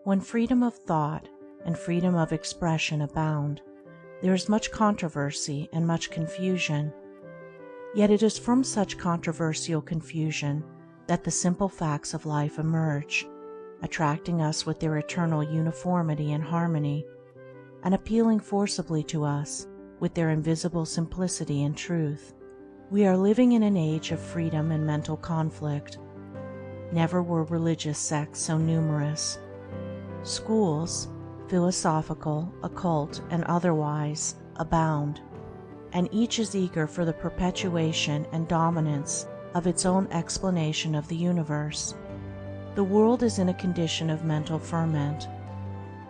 When freedom of thought and freedom of expression abound, there is much controversy and much confusion. Yet it is from such controversial confusion that the simple facts of life emerge, attracting us with their eternal uniformity and harmony, and appealing forcibly to us with their invisible simplicity and truth. We are living in an age of freedom and mental conflict. Never were religious sects so numerous. Schools, philosophical, occult, and otherwise, abound, and each is eager for the perpetuation and dominance of its own explanation of the universe. The world is in a condition of mental ferment.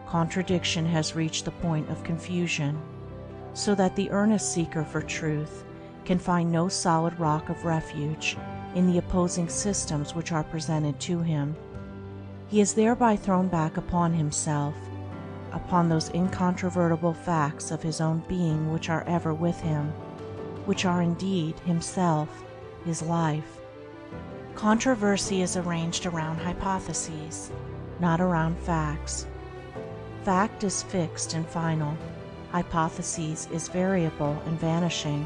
Contradiction has reached the point of confusion, so that the earnest seeker for truth can find no solid rock of refuge in the opposing systems which are presented to him. He is thereby thrown back upon himself, upon those incontrovertible facts of his own being which are ever with him, which are indeed himself, his life. Controversy is arranged around hypotheses, not around facts. Fact is fixed and final. Hypothesis is variable and vanishing.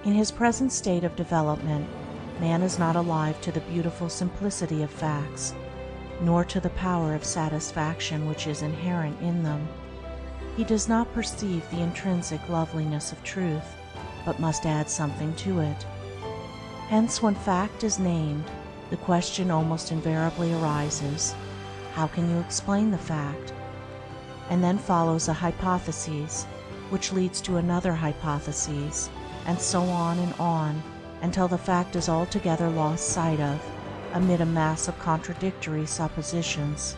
In his present state of development, man is not alive to the beautiful simplicity of facts, nor to the power of satisfaction which is inherent in them. He does not perceive the intrinsic loveliness of truth, but must add something to it. Hence, when fact is named, the question almost invariably arises, how can you explain the fact? And then follows a hypothesis, which leads to another hypothesis, and so on, until the fact is altogether lost sight of, amid a mass of contradictory suppositions.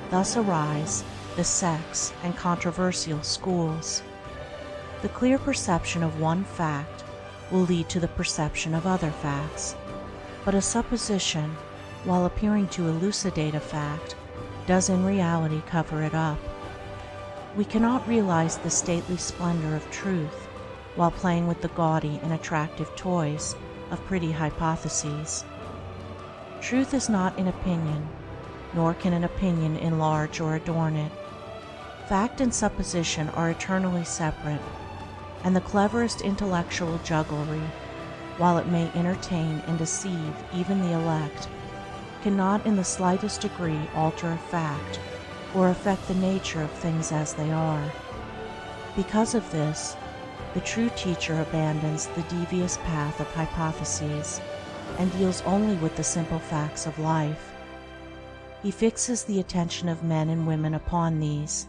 Thus arise the sects and controversial schools. The clear perception of one fact will lead to the perception of other facts, but a supposition, while appearing to elucidate a fact, does in reality cover it up. We cannot realize the stately splendor of truth while playing with the gaudy and attractive toys of pretty hypotheses. Truth is not an opinion, nor can an opinion enlarge or adorn it. Fact and supposition are eternally separate, and the cleverest intellectual jugglery, while it may entertain and deceive even the elect, cannot in the slightest degree alter a fact or affect the nature of things as they are. Because of this, the true teacher abandons the devious path of hypotheses and deals only with the simple facts of life. He fixes the attention of men and women upon these,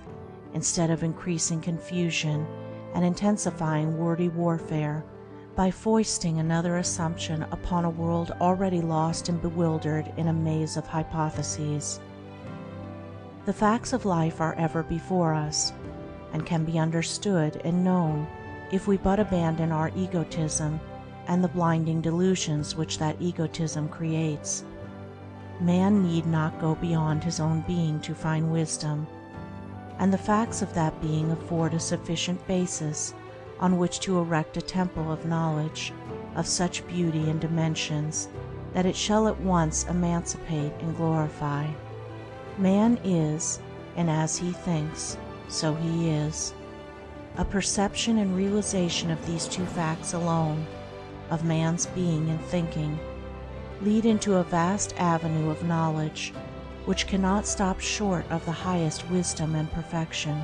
instead of increasing confusion and intensifying wordy warfare by foisting another assumption upon a world already lost and bewildered in a maze of hypotheses. The facts of life are ever before us, and can be understood and known if we but abandon our egotism and the blinding delusions which that egotism creates. Man need not go beyond his own being to find wisdom, and the facts of that being afford a sufficient basis on which to erect a temple of knowledge of such beauty and dimensions that it shall at once emancipate and glorify. Man is, and as he thinks, so he is. A perception and realization of these two facts alone, of man's being and thinking, lead into a vast avenue of knowledge, which cannot stop short of the highest wisdom and perfection.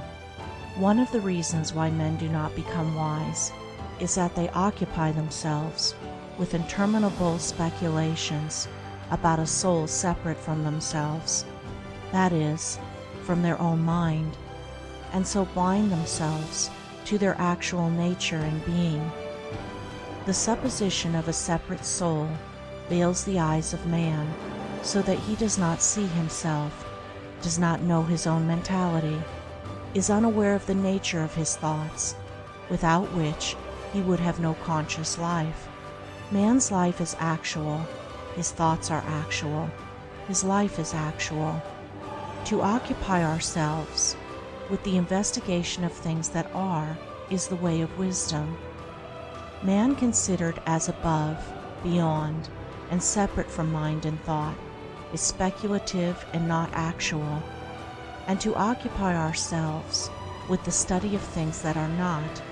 One of the reasons why men do not become wise is that they occupy themselves with interminable speculations about a soul separate from themselves, that is, from their own mind, and so blind themselves to their actual nature and being. The supposition of a separate soul veils the eyes of man, so that he does not see himself, does not know his own mentality, is unaware of the nature of his thoughts, without which he would have no conscious life. Man's life is actual, his thoughts are actual, his life is actual. To occupy ourselves with the investigation of things that are is the way of wisdom. Man considered as above, beyond, and separate from mind and thought is speculative and not actual, and to occupy ourselves with the study of things that are not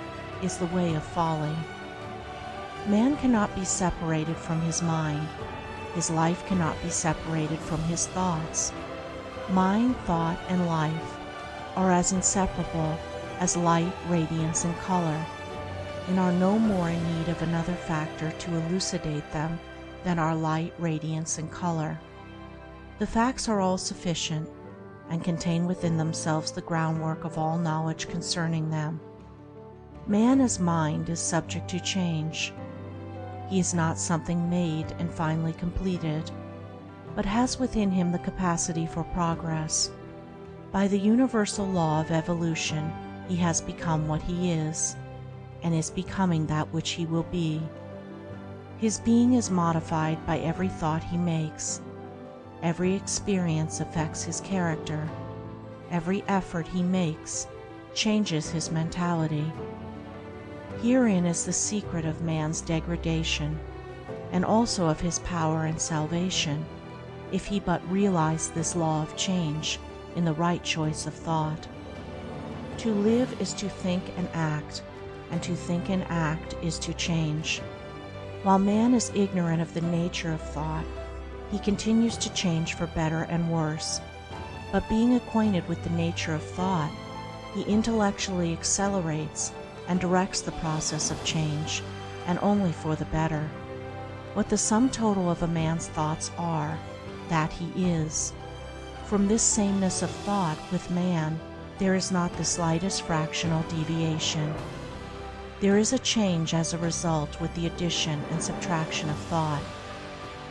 is the way of folly. Man cannot be separated from his mind. His life cannot be separated from his thoughts. Mind, thought, and life are as inseparable as light, radiance, and color, and are no more in need of another factor to elucidate them than are light, radiance, and color. The facts are all sufficient, and contain within themselves the groundwork of all knowledge concerning them. Man as mind is subject to change. He is not something made and finally completed, but has within him the capacity for progress. By the universal law of evolution, he has become what he is, and is becoming that which he will be. His being is modified by every thought he makes. Every experience affects his character. Every effort he makes changes his mentality. Herein is the secret of man's degradation, and also of his power and salvation, if he but realize this law of change in the right choice of thought. To live is to think and act, and to think and act is to change. While man is ignorant of the nature of thought, he continues to change for better and worse, but being acquainted with the nature of thought, he intellectually accelerates and directs the process of change, and only for the better. What the sum total of a man's thoughts are, that he is. From this sameness of thought with man, there is not the slightest fractional deviation. There is a change as a result with the addition and subtraction of thought,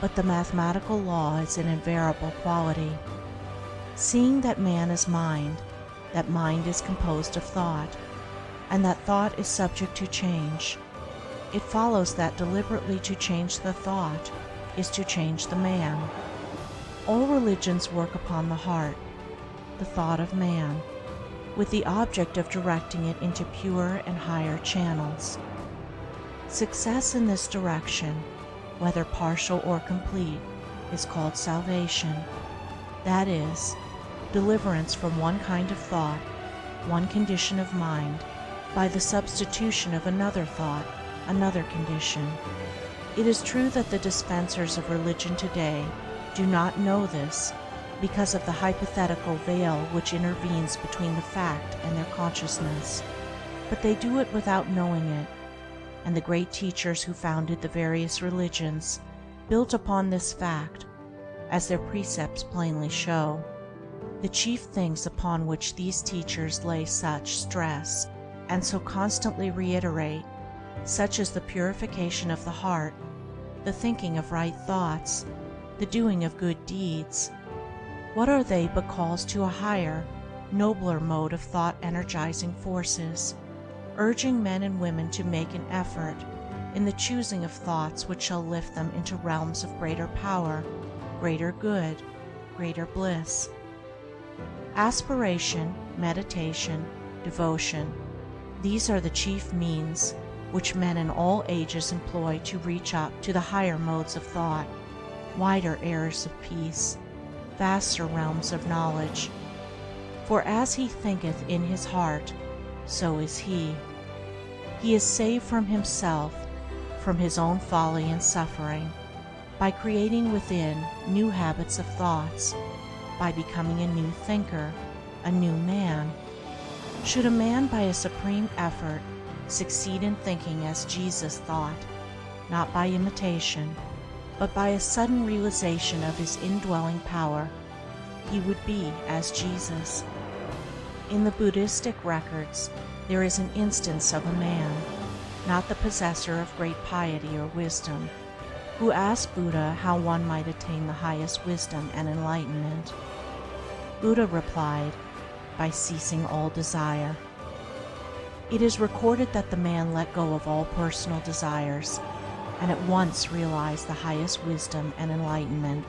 but the mathematical law is an invariable quality. Seeing that man is mind, that mind is composed of thought, and that thought is subject to change, it follows that deliberately to change the thought is to change the man. All religions work upon the heart, the thought of man, with the object of directing it into pure and higher channels. Success in this direction, whether partial or complete, is called salvation. That is, deliverance from one kind of thought, one condition of mind, by the substitution of another thought, another condition. It is true that the dispensers of religion today do not know this because of the hypothetical veil which intervenes between the fact and their consciousness, but they do it without knowing it, and the great teachers who founded the various religions built upon this fact, as their precepts plainly show. The chief things upon which these teachers lay such stress and so constantly reiterate, such as the purification of the heart, the thinking of right thoughts, the doing of good deeds, what are they but calls to a higher, nobler mode of thought-energizing forces, urging men and women to make an effort in the choosing of thoughts which shall lift them into realms of greater power, greater good, greater bliss. Aspiration, meditation, devotion, these are the chief means which men in all ages employ to reach up to the higher modes of thought, wider airs of peace, vaster realms of knowledge. For as he thinketh in his heart, so is he. He is saved from himself, from his own folly and suffering, by creating within new habits of thoughts, by becoming a new thinker, a new man. Should a man by a supreme effort succeed in thinking as Jesus thought, not by imitation, but by a sudden realization of his indwelling power, he would be as Jesus. In the Buddhistic records, there is an instance of a man, not the possessor of great piety or wisdom, who asked Buddha how one might attain the highest wisdom and enlightenment. Buddha replied, by ceasing all desire. It is recorded that the man let go of all personal desires, and at once realized the highest wisdom and enlightenment.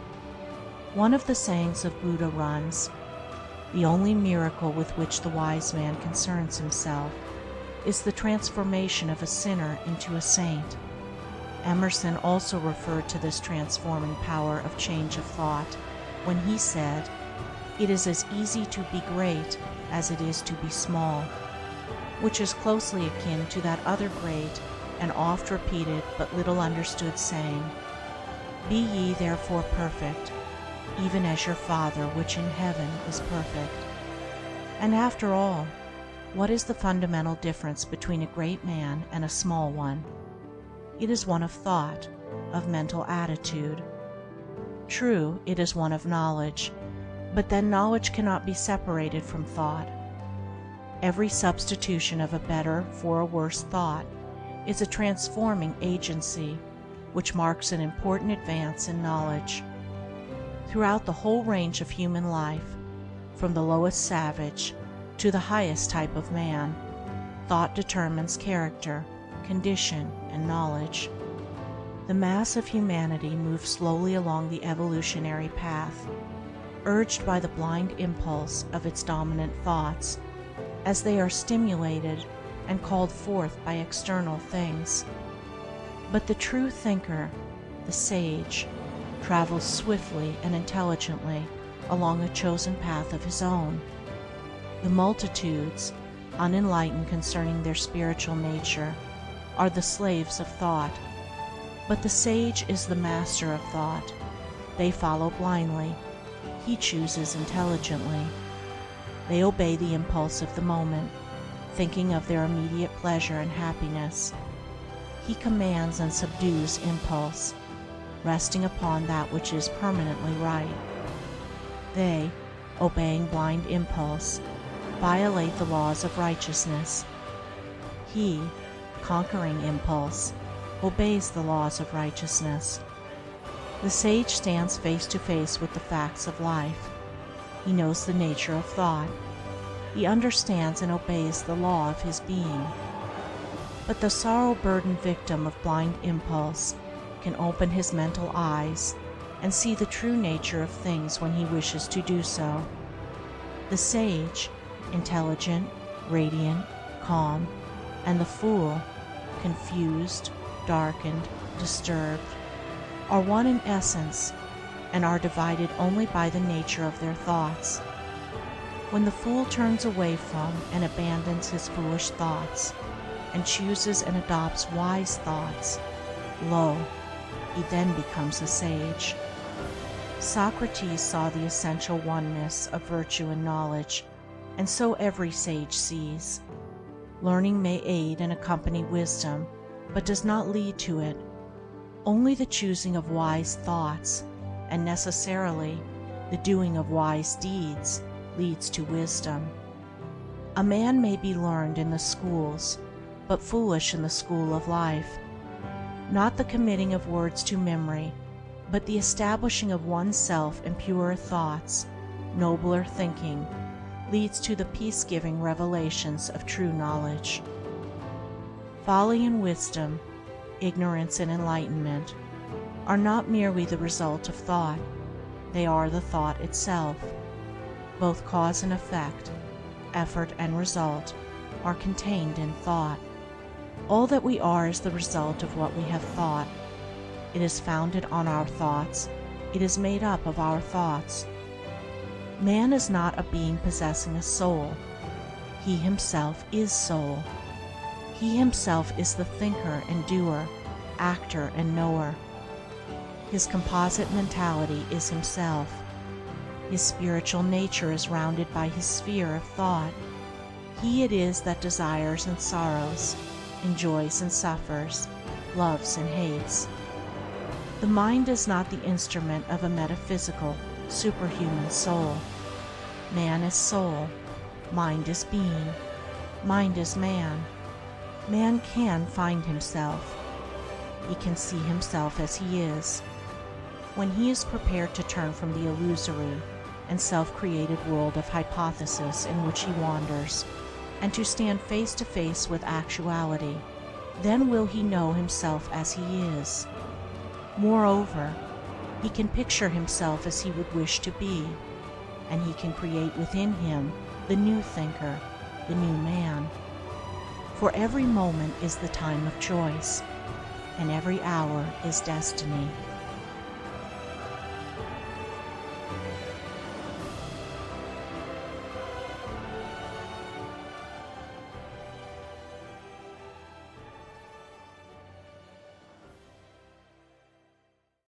One of the sayings of Buddha runs, "The only miracle with which the wise man concerns himself is the transformation of a sinner into a saint." Emerson also referred to this transforming power of change of thought when he said, It is as easy to be great as it is to be small, which is closely akin to that other great and oft repeated but little understood saying, "Be ye therefore perfect, even as your Father which in heaven is perfect." And after all, what is the fundamental difference between a great man and a small one? It is one of thought, of mental attitude. True, it is one of knowledge, but then knowledge cannot be separated from thought. Every substitution of a better for a worse thought is a transforming agency which marks an important advance in knowledge. Throughout the whole range of human life, from the lowest savage to the highest type of man, thought determines character, condition, and knowledge. The mass of humanity moves slowly along the evolutionary path, urged by the blind impulse of its dominant thoughts, as they are stimulated and called forth by external things. But the true thinker, the sage, travels swiftly and intelligently along a chosen path of his own. The multitudes, unenlightened concerning their spiritual nature, are the slaves of thought, but the sage is the master of thought. They follow blindly, he chooses intelligently. They obey the impulse of the moment, thinking of their immediate pleasure and happiness. He commands and subdues impulse, resting upon that which is permanently right. They, obeying blind impulse, violate the laws of righteousness. He, conquering impulse, obeys the laws of righteousness. The sage stands face to face with the facts of life. He knows the nature of thought. He understands and obeys the law of his being. But the sorrow-burdened victim of blind impulse can open his mental eyes and see the true nature of things when he wishes to do so. The sage, intelligent, radiant, calm, and the fool, confused, darkened, disturbed, are one in essence and are divided only by the nature of their thoughts. When the fool turns away from and abandons his foolish thoughts and chooses and adopts wise thoughts, lo, he then becomes a sage. Socrates saw the essential oneness of virtue and knowledge, and so every sage sees. Learning may aid and accompany wisdom, but does not lead to it. Only the choosing of wise thoughts, and necessarily the doing of wise deeds, leads to wisdom. A man may be learned in the schools, but foolish in the school of life. Not the committing of words to memory, but the establishing of oneself in purer thoughts, nobler thinking, leads to the peace-giving revelations of true knowledge. Folly and wisdom, ignorance and enlightenment, are not merely the result of thought, they are the thought itself. Both cause and effect, effort and result, are contained in thought. All that we are is the result of what we have thought. It is founded on our thoughts. It is made up of our thoughts. Man is not a being possessing a soul. He himself is soul. He himself is the thinker and doer, actor and knower. His composite mentality is himself. His spiritual nature is rounded by his sphere of thought. He it is that desires and sorrows, enjoys and suffers, loves and hates. The mind is not the instrument of a metaphysical, superhuman soul. Man is soul, mind is being, mind is man. Man can find himself. He can see himself as he is. When he is prepared to turn from the illusory and self-created world of hypothesis in which he wanders, and to stand face to face with actuality, then will he know himself as he is. Moreover, he can picture himself as he would wish to be, and he can create within him the new thinker, the new man. For every moment is the time of choice, and every hour is destiny.